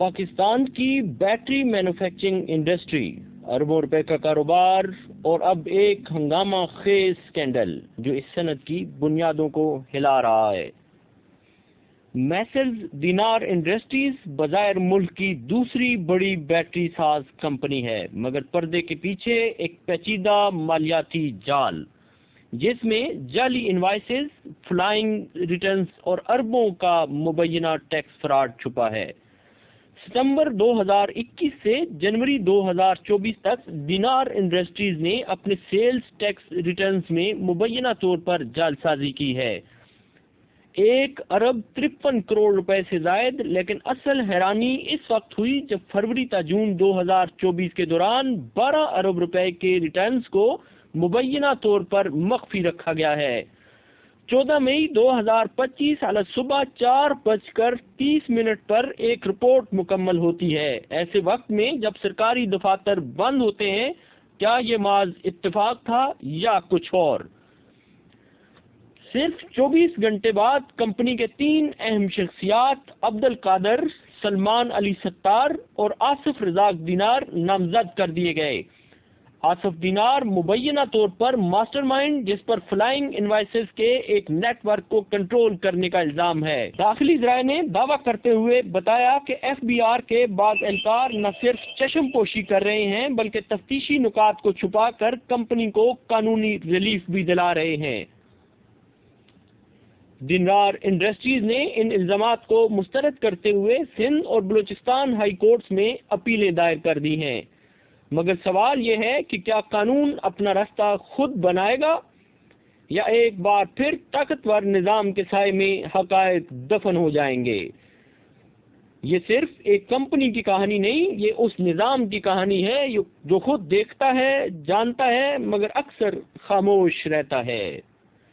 پاکستان کی battery manufacturing industry, اربوں روپے کا کاروبار اور اب ایک ہنگامہ خیز اسکینڈل جو اس صنعت کی بنیادوں کو ہلا رہا ہے۔ میسرز دینار انڈسٹریز بظاہر ملک کی دوسری بڑی بیٹری ساز کمپنی ہے، مگر پردے کے پیچھے ایک پیچیدہ مالیاتی جال جس میں جعلی انوائسز، فلائنگ ریٹرنز اور اربوں کا مبینہ ٹیکس فراڈ چھپا ہے۔ ستمبر 2021 سے جنوری 2024 تک دینار انڈسٹریز نے اپنے سیلز ٹیکس ریٹرنز میں مبینہ طور پر جعل سازی کی ہے، 1.53 کروڑ روپے سے زائد۔ لیکن اصل حیرانی اس وقت ہوئی جب فروری تا جون 2024 کے دوران 12 ارب روپے کے ریٹرنز کو مبینہ طور پر مخفی رکھا گیا ہے۔ 14 مئی 2025 علی صبح 4:30 پر ایک رپورٹ مکمل ہوتی ہے، ایسے وقت میں جب سرکاری دفاتر بند ہوتے ہیں۔ کیا یہ محض اتفاق تھا یا کچھ اور؟ صرف 24 گھنٹے بعد کمپنی کے 3 اہم شخصیات عبدالقادر، سلمان علی ستار اور آصف رزاق دینار نامزد کر دیے گئے۔ آصف دینار مبینہ طور پر ماسٹر مائنڈ، جس پر فلائنگ انوائسز کے ایک نیٹ ورک کو کنٹرول کرنے کا الزام ہے۔ داخلی ذرائع نے دعویٰ کرتے ہوئے بتایا کہ ایف بی آر کے بعض اہلکار نہ صرف چشم پوشی کر رہے ہیں بلکہ تفتیشی نکات کو چھپا کر کمپنی کو قانونی ریلیف بھی دلا رہے ہیں۔ دینار انڈسٹریز نے ان الزامات کو مسترد کرتے ہوئے سندھ اور بلوچستان ہائی کورٹس میں اپیلیں دائر کر دی ہیں، مگر سوال یہ ہے کہ کیا قانون اپنا راستہ خود بنائے گا یا ایک بار پھر طاقتور نظام کے سائے میں حقائق دفن ہو جائیں گے؟ یہ صرف ایک کمپنی کی کہانی نہیں، یہ اس نظام کی کہانی ہے جو خود دیکھتا ہے، جانتا ہے، مگر اکثر خاموش رہتا ہے۔